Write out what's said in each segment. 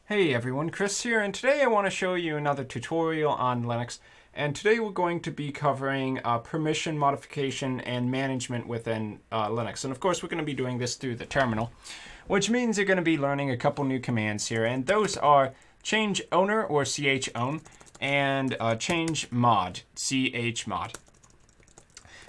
Hey everyone, Chris here, and today I want to show you another tutorial on Linux. And today we're going to be covering permission modification and management within Linux. And of course we're going to be doing this through the terminal, which means you're going to be learning a couple new commands here. And those are change owner or chown and change mod, chmod.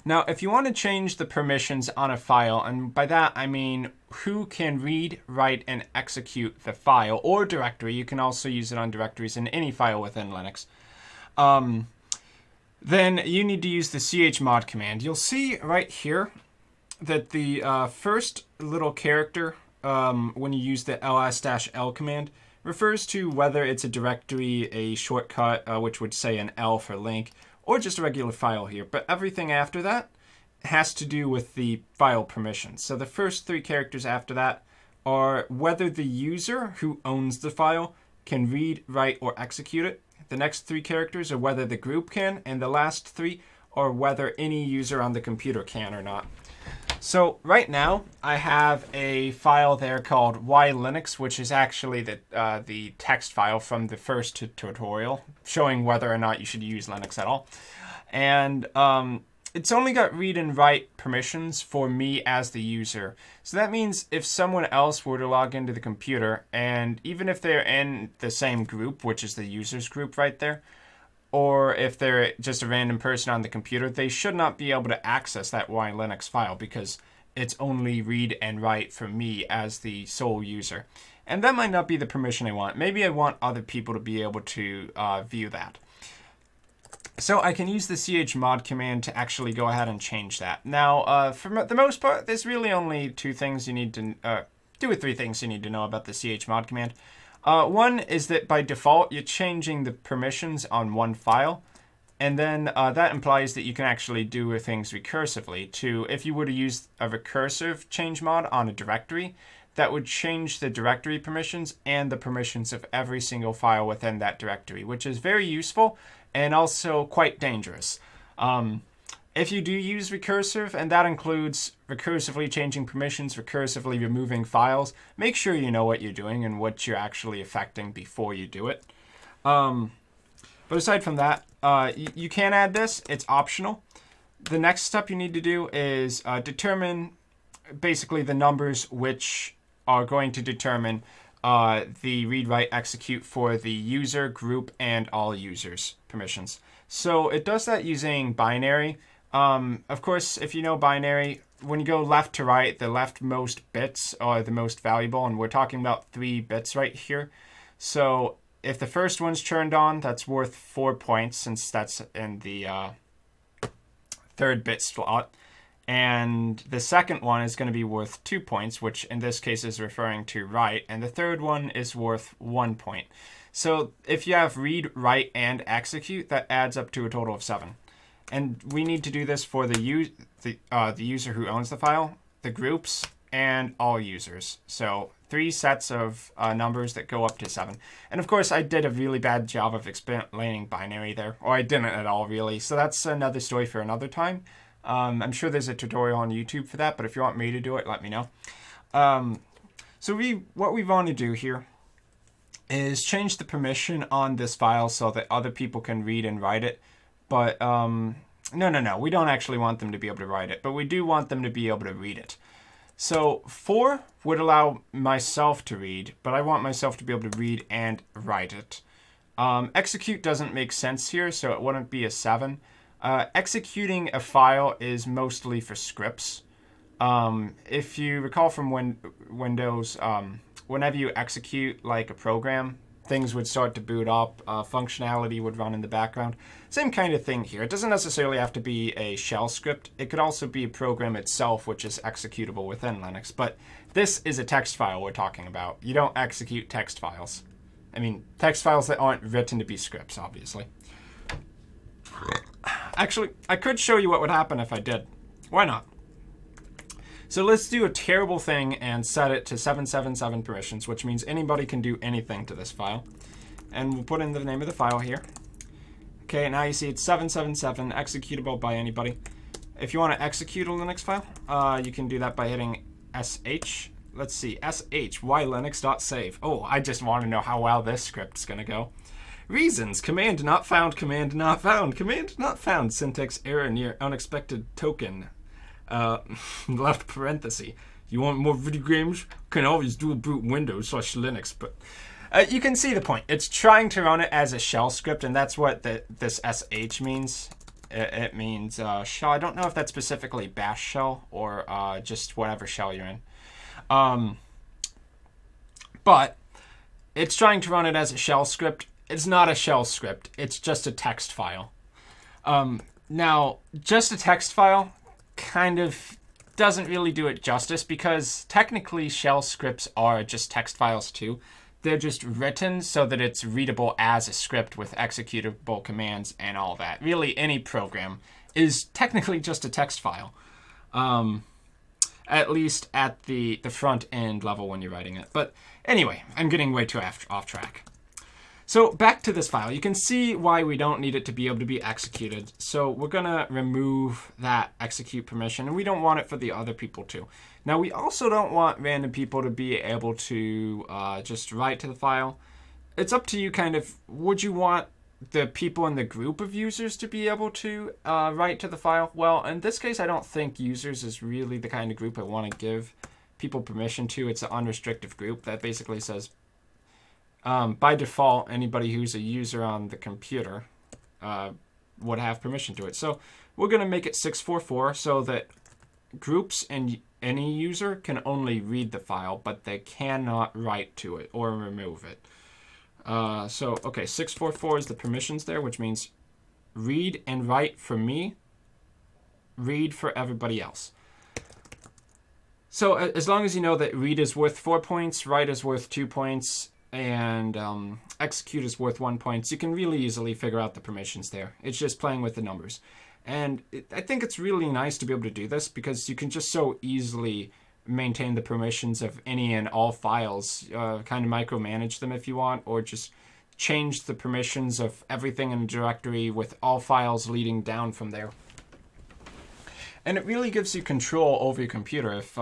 Now, if you want to change the permissions on a file, and by that I mean who can read, write, and execute the file or directory, you can also use it on directories in any file within Linux, then you need to use the chmod command. You'll see right here that the first little character when you use the ls-l command refers to whether it's a directory, a shortcut, which would say an L for link, or just a regular file here. But everything after that has to do with the file permissions. So the first three characters after that are whether the user who owns the file can read, write, or execute it. The next three characters are whether the group can, and the last three are whether any user on the computer can or not. So right now I have a file there called ylinux, which is actually the text file from the first tutorial showing whether or not you should use Linux at all. And it's only got read and write permissions for me as the user. So that means if someone else were to log into the computer, and even if they're in the same group, which is the users group right there, or if they're just a random person on the computer, they should not be able to access that ylinux file because it's only read and write for me as the sole user. And that might not be the permission I want. Maybe I want other people to be able to view that. So I can use the chmod command to actually go ahead and change that. Now, for the most part, there's really only two or three things you need to know about the chmod command. One is that by default, you're changing the permissions on one file. And then that implies that you can actually do things recursively. If you were to use a recursive change mod on a directory, that would change the directory permissions and the permissions of every single file within that directory, which is very useful and also quite dangerous. If you do use recursive, and that includes recursively changing permissions, recursively removing files, make sure you know what you're doing and what you're actually affecting before you do it. But aside from that, you can add this. It's optional. The next step you need to do is determine basically the numbers which are going to determine the read, write, execute for the user, group, and all users permissions. So it does that using binary. Of course, if you know binary, when you go left to right, the leftmost bits are the most valuable, and we're talking about 3 bits right here. So if the first one's turned on, that's worth 4 points since that's in the third bit slot. And the second one is going to be worth 2 points, which in this case is referring to write. And the third one is worth 1 point. So if you have read, write, and execute, that adds up to a total of 7. And we need to do this for the user who owns the file, the groups, and all users. So 3 sets of numbers that go up to 7. And of course, I did a really bad job of explaining binary there, or I didn't at all, really. So that's another story for another time. I'm sure there's a tutorial on YouTube for that, but if you want me to do it, let me know. What we want to do here is change the permission on this file so that other people can read and write it. But no, we don't actually want them to be able to write it, but we do want them to be able to read it. So 4 would allow myself to read, but I want myself to be able to read and write it. Execute doesn't make sense here, so it wouldn't be a 7. Executing a file is mostly for scripts. If you recall from Windows, whenever you execute like a program, things would start to boot up, functionality would run in the background. Same kind of thing here. It doesn't necessarily have to be a shell script. It could also be a program itself, which is executable within Linux. But this is a text file we're talking about. You don't execute text files. I mean, text files that aren't written to be scripts, obviously. Actually, I could show you what would happen if I did. Why not? So let's do a terrible thing and set it to 777 permissions, which means anybody can do anything to this file. And we'll put in the name of the file here. Okay, now you see it's 777, executable by anybody. If you want to execute a Linux file, you can do that by hitting sh, let's see, sh ylinux.save. Oh, I just want to know how well this script's going to go. Reasons, command not found, command not found, command not found, syntax error near unexpected token, left parenthesis. You want more video games? Can always do a boot Windows / Linux, but you can see the point. It's trying to run it as a shell script, and that's what this sh means. It means shell. I don't know if that's specifically bash shell or just whatever shell you're in. But it's trying to run it as a shell script. It's not a shell script. It's just a text file. Now, just a text file kind of doesn't really do it justice because technically shell scripts are just text files too. They're just written so that it's readable as a script with executable commands and all that. Really, any program is technically just a text file. At least at the front end level when you're writing it. But anyway, I'm getting way too off track. So back to this file. You can see why we don't need it to be able to be executed. So we're going to remove that execute permission, and we don't want it for the other people too. Now, we also don't want random people to be able to just write to the file. It's up to you kind of, would you want the people in the group of users to be able to write to the file? Well, in this case, I don't think users is really the kind of group I want to give people permission to. It's an unrestricted group that basically says, by default, anybody who's a user on the computer would have permission to it. So we're going to make it 644 so that groups and any user can only read the file, but they cannot write to it or remove it. Okay, 644 is the permissions there, which means read and write for me, read for everybody else. So as long as you know that read is worth 4 points, write is worth 2 points, and execute is worth 1 point, you can really easily figure out the permissions there. It's just playing with the numbers. And I think it's really nice to be able to do this because you can just so easily maintain the permissions of any and all files, kind of micromanage them if you want, or just change the permissions of everything in a directory with all files leading down from there. And it really gives you control over your computer if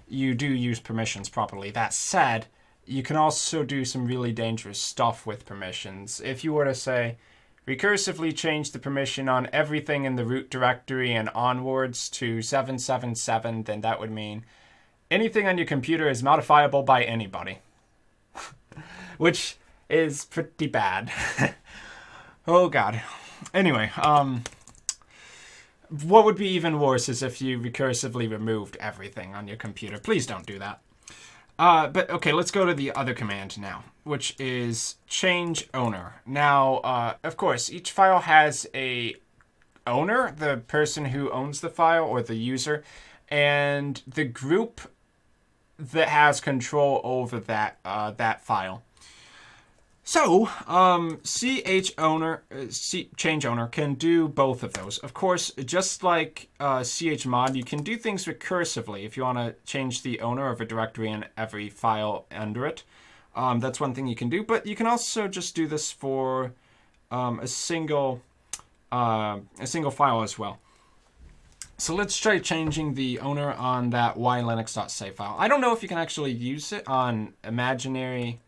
you do use permissions properly. That said, you can also do some really dangerous stuff with permissions. If you were to say, recursively change the permission on everything in the root directory and onwards to 777, then that would mean anything on your computer is modifiable by anybody. Which is pretty bad. Oh god. Anyway, what would be even worse is if you recursively removed everything on your computer. Please don't do that. But okay, let's go to the other command now, which is change owner. Now, of course, each file has a owner, the person who owns the file or the user, and the group that has control over that file. So, change owner can do both of those. Of course, just like chmod, you can do things recursively if you want to change the owner of a directory and every file under it. That's one thing you can do, but you can also just do this for a single file as well. So let's try changing the owner on that ylinux.save file. I don't know if you can actually use it on imaginary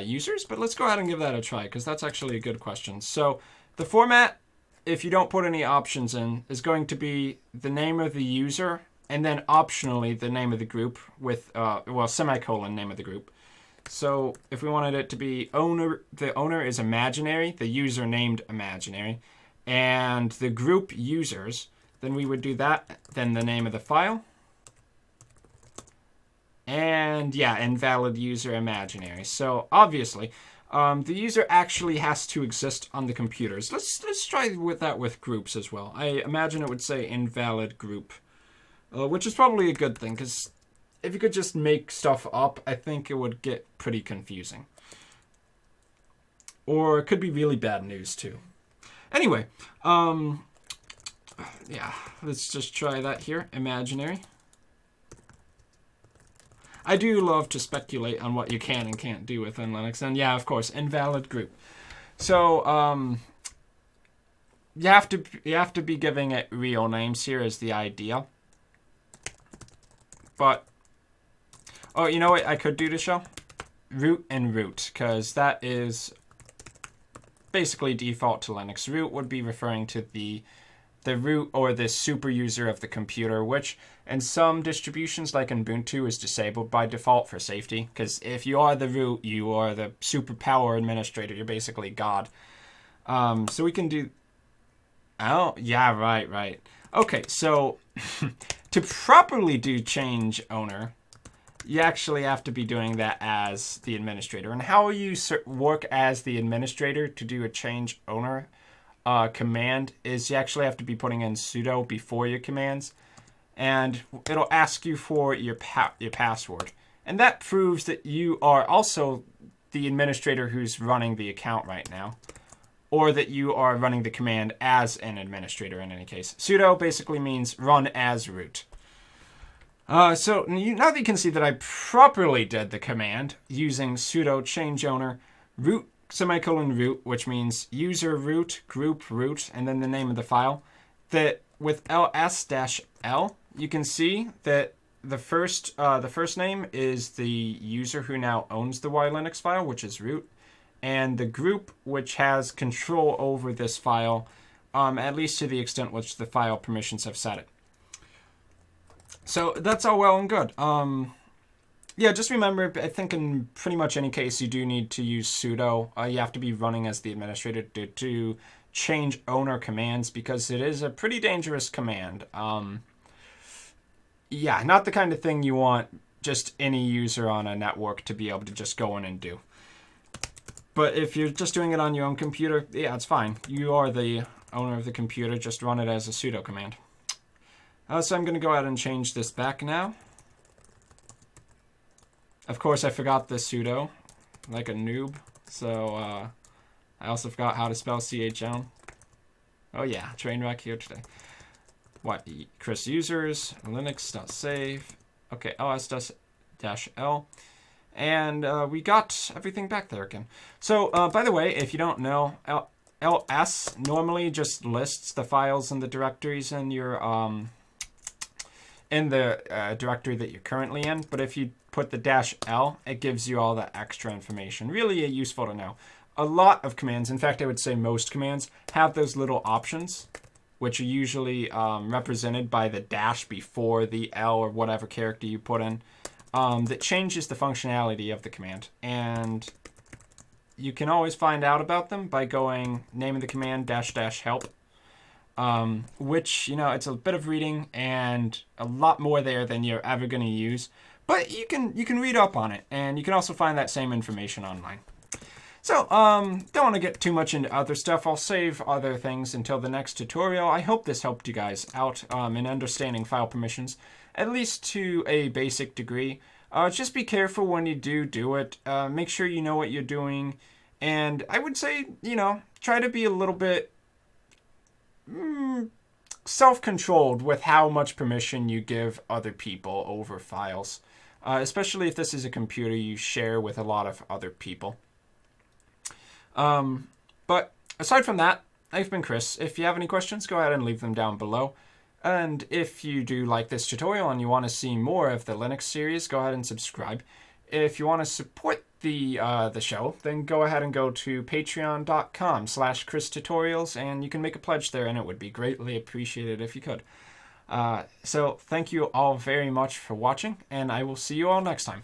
users, but let's go ahead and give that a try because that's actually a good question. So the format, if you don't put any options in, is going to be the name of the user and then optionally the name of the group with semicolon name of the group. So if we wanted it to be owner, the owner is imaginary, the user named imaginary, and the group users, then we would do that, then the name of the file. And yeah, invalid user imaginary. So obviously, the user actually has to exist on the computers. Let's try with that with groups as well. I imagine it would say invalid group, which is probably a good thing because if you could just make stuff up, I think it would get pretty confusing. Or it could be really bad news too. Anyway, yeah, let's just try that here. Imaginary. I do love to speculate on what you can and can't do within Linux. And yeah, of course, invalid group. So you have to be giving it real names here is the idea. But Oh, you know what I could do to show? Root and root, because that is basically default to Linux. Root would be referring to the root or the super user of the computer, which in some distributions like Ubuntu is disabled by default for safety, because if you are the root, you are the superpower administrator. You're basically God. So we can do... Oh, yeah, right. Okay, so to properly do change owner, you actually have to be doing that as the administrator. And how you work as the administrator to do a change owner command is you actually have to be putting in sudo before your commands, and it'll ask you for your password. And that proves that you are also the administrator who's running the account right now, or that you are running the command as an administrator in any case. Sudo basically means run as root. So now that you can see that I properly did the command using sudo change owner root semicolon root, which means user root, group root, and then the name of the file, that with ls-l, you can see that the first name is the user who now owns the Y-Linux file, which is root, and the group which has control over this file, at least to the extent which the file permissions have set it. So that's all well and good. Yeah, just remember, I think in pretty much any case you do need to use sudo. You have to be running as the administrator to change owner commands, because it is a pretty dangerous command. Yeah, not the kind of thing you want just any user on a network to be able to just go in and do. But if you're just doing it on your own computer, yeah, it's fine. You are the owner of the computer, just run it as a sudo command. So I'm going to go ahead and change this back now. Of course, I forgot the sudo, like a noob. So I also forgot how to spell chown. Oh yeah, train wreck here today. What? Chris users, linux.save. Okay, ls-l. And we got everything back there again. So, by the way, if you don't know, ls normally just lists the files and the directories in your directory that you're currently in. But if you put the -l, it gives you all that extra information. Really useful to know. A lot of commands, in fact, I would say most commands, have those little options, which are usually represented by the dash before the L or whatever character you put in, that changes the functionality of the command. And you can always find out about them by going name of the command --help, which, you know, it's a bit of reading and a lot more there than you're ever going to use. But you can read up on it, and you can also find that same information online. So, don't want to get too much into other stuff. I'll save other things until the next tutorial. I hope this helped you guys out in understanding file permissions, at least to a basic degree. Just be careful when you do it. Make sure you know what you're doing. And I would say, you know, try to be a little bit self-controlled with how much permission you give other people over files. Especially if this is a computer you share with a lot of other people. But aside from that, I've been Chris. If you have any questions, go ahead and leave them down below. And if you do like this tutorial and you want to see more of the Linux series, go ahead and subscribe. If you want to support the show, then go ahead and go to patreon.com/ChrisTutorials, and you can make a pledge there, and it would be greatly appreciated if you could. So thank you all very much for watching, and I will see you all next time.